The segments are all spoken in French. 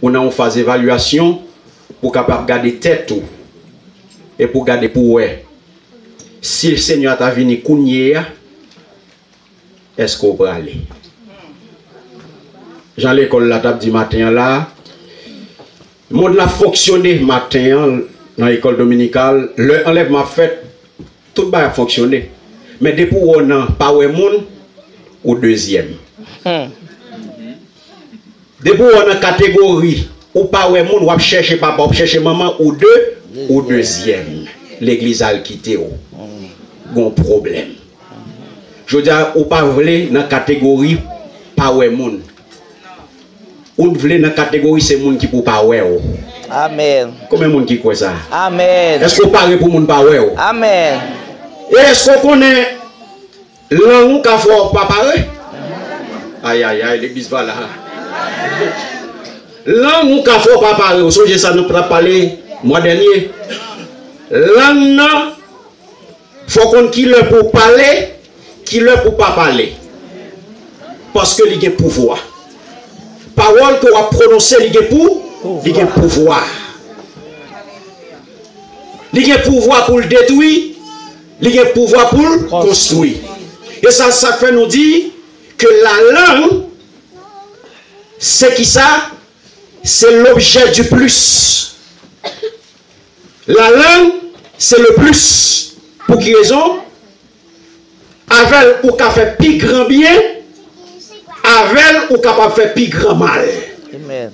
on a une phase d'évaluation pour capable garder tête tout et pour garder pour ouais. Si le Seigneur t'a venu kounye, est-ce qu'on peut aller? Jean l'école la table du matin là, le monde l'a fonctionné matin dans l'école dominicale, le enlèvement fait, tout va fonctionner. Mais depuis on n'a pas ouais monde au deuxième. Depuis on a catégorie ou pas ouais monde ou chercher papa ou chercher maman ou deux au deuxième. L'église a quitté ou bon problème. Je veux dire ou pas voulez dans catégorie pas ouais monde. Ou voulez dans catégorie c'est monde qui pour pas ouais. Amen. Combien de monde qui croit ça? Amen. Est-ce qu'on parle pour monde pas ouais? Amen. Est-ce qu'on connaît l'angle qu'a fait pas pareil? Aïe aïe aïe, l'église va là. L'angle qu'a fait pas pareil. Vous savez ça nous a parlé mois dernier. L'angle faut qu'on qui le pour parler, qui le pour pas parler. Parce que il y a pouvoir. Parole que on va prononcer, il y a pouvoir. Il y a pouvoir pour le détruire, il y a pouvoir pour le construire. Et ça fait nous dire que la langue, c'est qui ça? C'est l'objet du plus. La langue, c'est le plus. Pour qui raison? Avec ou qu'a fait plus grand bien, avec ou capable faire plus grand mal. Amen.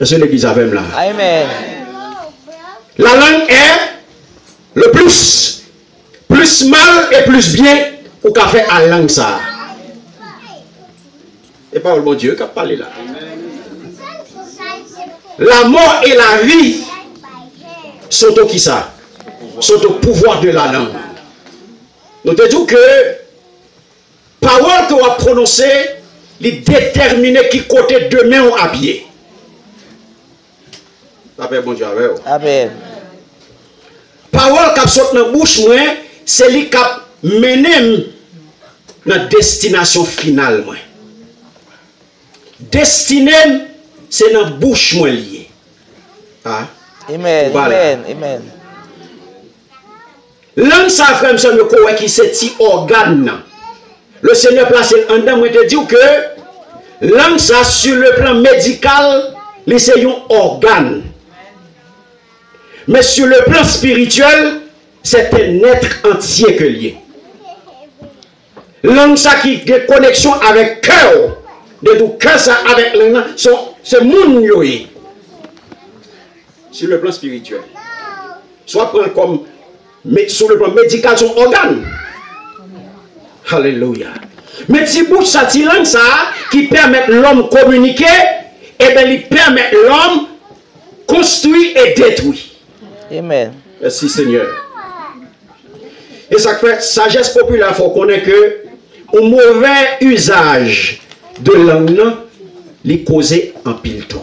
C'est l'église avec là. Amen. La langue est le plus. Plus mal et plus bien ou qu'a fait à la langue ça. Et pas le bon Dieu qui a parlé là. La mort et la vie sont au qui ça? Sont au pouvoir de la langue. Nous te disons que parole que on va prononcer, il détermine qui côté demain on habillé. Bon Dieu avec vous. Amen. Parole qui sort dans la bouche, c'est lui qui mène dans la destination finale. Destinée, c'est dans la bouche lié. Ah. Amen. Voilà. Amen. Amen. L'homme ça frère monsieur me qui c'est ti organe. Le Seigneur placé en dedans moi te dit que l'homme ça sur le plan médical, c'est un organe. Mais sur le plan spirituel, c'est un être entier que lié. L'homme ça qui a des connexions avec cœur, de tout cœur ça avec l'homme, c'est mon yoé. Sur le plan spirituel. Soit prendre comme mais sur le plan médical son organe. Alléluia. Mais si bouche ça langue ça qui permet l'homme communiquer, et bien il permet l'homme construire et détruire. Amen. Merci Seigneur. Et ça fait sagesse populaire, il faut connaître que au mauvais usage de langue, il cause un pile tort.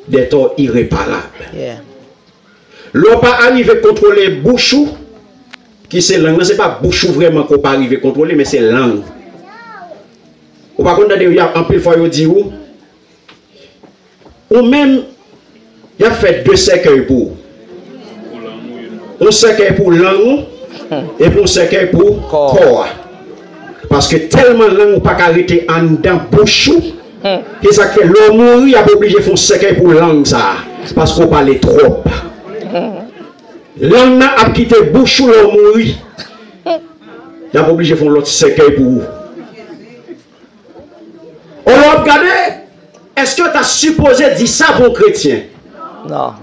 Des torts irréparables. Yeah. L'on pas arrivé à contrôler bouchou, qui c'est langue, c'est pas bouchou vraiment qu'on pas arriver à contrôler, mais c'est langue. Ou par contre, il y a un peu de fois, il dit ou même, il y a fait deux cercueils pour. Un cercueil pour langue et pour un cercueil pour corps. Parce que tellement langue pas arrêter en dedans bouchou, et ça fait l'homme mourir, il a obligé de faire un cercueil pour langue ça. Parce qu'on parle trop. L'homme a quitté bouche ou l'homme mourir. Il a obligé de faire l'autre cercueil pour vous. On l'a regardé. Est-ce que tu as supposé dire ça pour un chrétien? Non.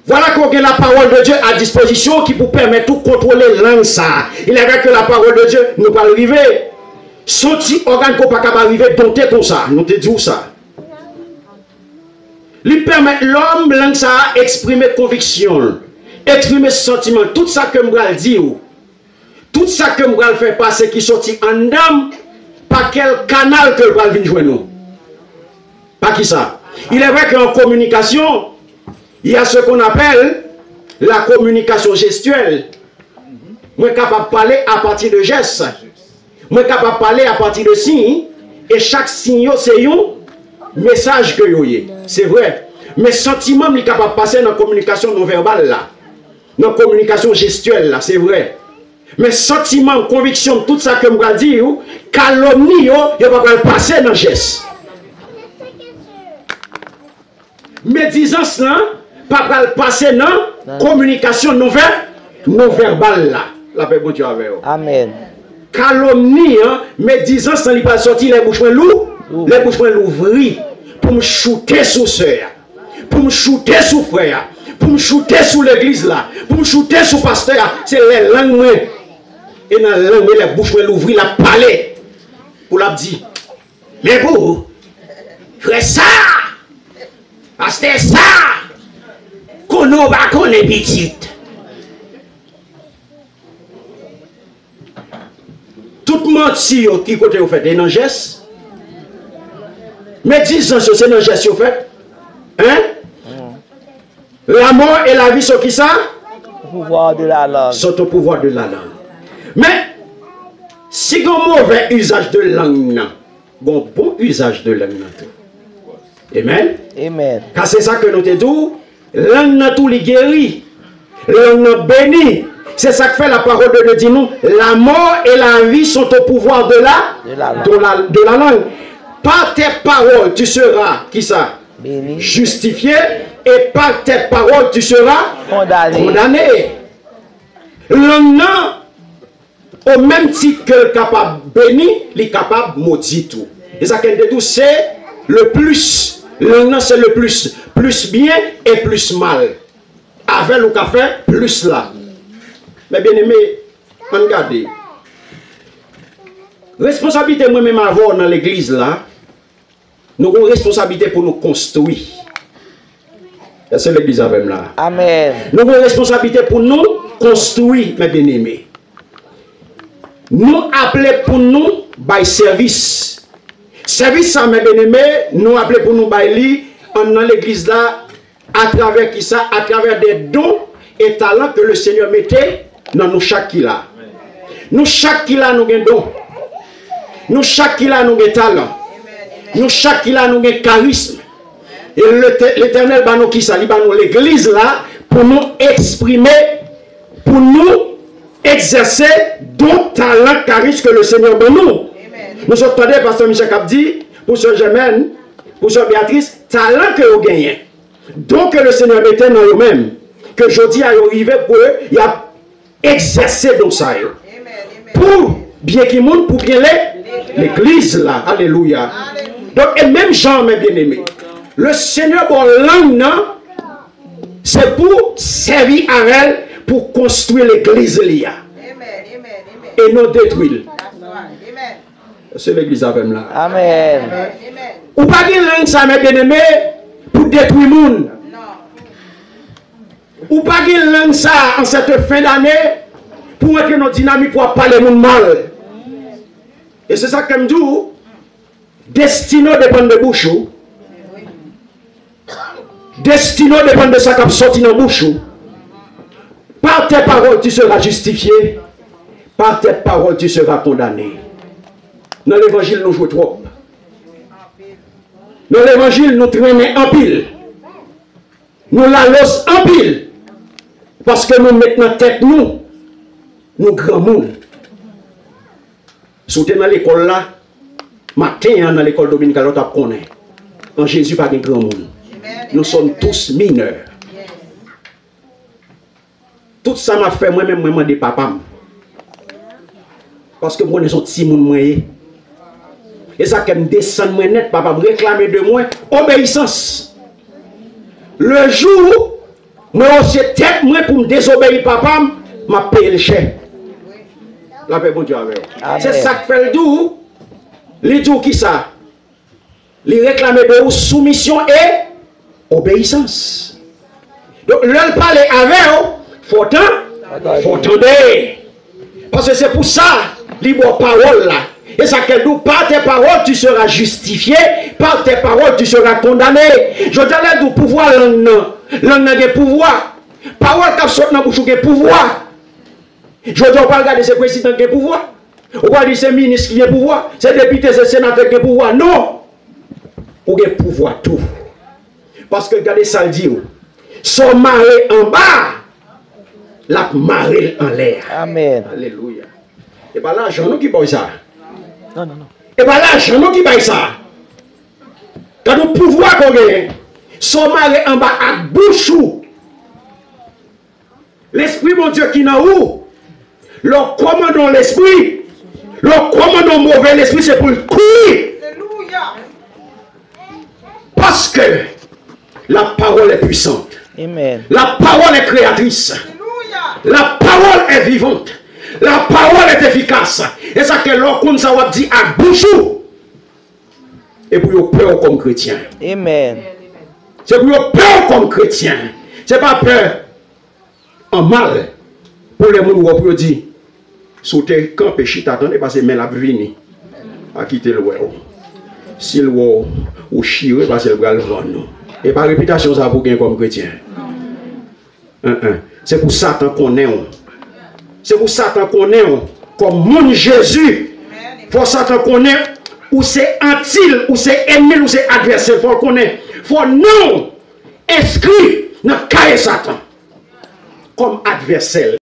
Voilà qu'on a la parole de Dieu à disposition qui vous permet tout contrôler langue ça. Il est vrai que la parole de Dieu ne peut pas arriver. Son petit organe qu'on ne peut pas arriver, dompter comme ça. Nous te disons ça. Il permet l'homme, langue ça, exprimer conviction, exprimer sentiment, tout ça que je vais dire, tout ça que je vais faire passer qui sortit en dame, par quel canal que je vais venir jouer nous. Pas qui ça. Il est vrai qu'en communication, il y a ce qu'on appelle la communication gestuelle. Moi, je suis capable de parler à partir de gestes. Moi, je suis capable de parler à partir de signes. Et chaque signe, c'est message que yo yé. C'est vrai. Mais sentiment n'est capable de passer dans la communication non verbale là. Dans la communication gestuelle là, c'est vrai. Mais sentiment, conviction, tout ça que je vais dire, calomnie, il ne va pas passer dans le geste. Médisance là, pas passer dans la communication non verbale là. La paix, bon Dieu avec vous. Amen. Calomnie, médisance, il pas sorti les bouches les bouches l'ouvrir pour me shooter sous sœur, pour me shooter sous frère, pour me shooter sous l'église là, pour me shooter sous pasteur. C'est les langues. Et dans la langue, les bouches l'ouvrir, la parler. Pour la dire. Mais vous, frère ça, c'est ça, qu'on n'a pas qu'on est petite. Tout menti qui côté vous faites, un geste. Mais disons que c'est un geste vous faites. Hein? La mort et la vie sont qui ça? Le pouvoir de la langue. Sont au pouvoir de la langue. Mais si vous avez un mauvais usage de langue, un bon usage de langue. Amen. Amen. Car c'est ça que nous te disons. Langue n'a tout les guéri. Langue n'a béni. C'est ça que fait la parole de Dieu. Dit nous, la mort et la vie sont au pouvoir de la langue. Par tes paroles, tu seras, qui ça? Béni. Justifié. Et par tes paroles, tu seras condamné. Langue n'a, au même titre que le capable béni, il est capable maudit tout. Et ça qu'elle dit, c'est le plus. Langue c'est le plus. Plus bien et plus mal. Avec le café, plus là. Mais bien aimé, regardez. Responsabilité moi-même avoir dans l'église là, nous avons une responsabilité pour nous construire. C'est l'église avec là. Amen. Nous avons une responsabilité pour nous construire, mes bien-aimés. Nous appelons pour nous by service. Service ça, mes bien-aimés, nous appelons pour nous by dans l'église là, à travers qui ça, à travers des dons et talents que le Seigneur mettait dans nous chaque qui là. Nous chaque qui là nous avons dons. Nous chaque qui là nous avons talent. Nous chaque qui là nous avons charisme. Et l'Éternel va nous qui ça, il va nous l'église là pour nous exprimer, pour nous exercer dons, talents, charisme que le Seigneur va nous. Nous sommes attendés, Pasteur Michel Cap dit, pour Sœur Germaine, pour Sœur Béatrice, talent que vous gagnez. Donc que le Seigneur mettait dans eux-mêmes. Que je dis à arriver pour eux, il a exercé dans ça. Pour bien qu'ils montent, pour bien l'église là. Alléluia. Donc, et même Jean, mes bien-aimés, le Seigneur, bon, langue, c'est pour servir à elle, pour construire l'église là. Et non détruire. C'est l'église avec là. Amen. Ou pas dire langue ça, mes bien-aimés, pour détruire le monde. Ou pas dire langue ça en cette fin d'année, pour être dans dynamique pour parler le monde mal. Et c'est ça que je dis, destino dépend de bouche. Destino dépend de ça qui sorti dans la bouche. Par tes paroles, tu seras justifié. Par tes paroles, tu seras condamné. Dans l'évangile, nous jouons trop. Dans l'évangile, nous traînons en pile. Nous la laissons en pile. Parce que nous mettons en tête, nous grands monde. Si vous êtes dans l'école là, matin dans l'école dominicale, vous connaissez. En Jésus, pas de grand monde. Nous sommes tous mineurs. Tout ça m'a fait moi-même, moi des papas. Parce que moi, je suis un petit monde. Et ça, quand je descends net, papa me réclame de moi obéissance. Le jour, moi aussi tête moi pour me désobéir, papa, m'a payé le chèque. La paix, bon Dieu avec vous. C'est ça que fait le doux. Les doux qui ça? Les réclamer de vous soumission et obéissance. Donc, l'un parler avec vous, faut attendre. Parce que c'est pour ça, libre parole là. Et ça qu'elle dit, par tes paroles, tu seras justifié, par tes paroles, tu seras condamné. Je te dis, du pouvoir, l'un a des pouvoirs. Parole qui sort dans la bouche, qui pouvoir. Je ne dois pas regarder ces présidents qui ont pouvoir. Ou pas dire ces ministres qui ont pouvoir. Ces députés, ces sénateurs qui ont pouvoir. Non. Ou avez pouvoir tout. Parce que regardez ça le dit. Son marée en bas, la marée en l'air. Amen. Alléluia. Et bien là, j'en ai qui paye ça. Non, non, non. Et bien là, j'en ai qui paye ça. Quand nous pouvoir qu'on gagne, son marée en bas à bouchou. L'esprit, mon Dieu, qui est en haut, le commandant l'esprit, le commandant mauvais l'esprit, c'est pour le courir. Parce que la parole est puissante. Amen. La parole est créatrice. La parole est vivante. La parole est efficace. Et ça que l'on comme ça va dire à bouchou. Et pour vous peur comme chrétien. Amen. C'est pour vous peur comme chrétien. C'est pas peur en mal. Pour les gens qui vous dire, sauter quand péché t'attendez parce que mais la vini. À quitter le wéo. Si le wéo ou chire parce que le bras le vendre. Et par réputation ça pour gagner comme chrétien. C'est pour Satan qu'on est. C'est pour Satan qu'on est. Comme mon Jésus. Faut Satan qu'on est. Ou c'est antil, ou c'est ennemi, ou c'est adversaire. Faut qu'on est. Faut non inscrit dans le cahier Satan. Comme adversaire.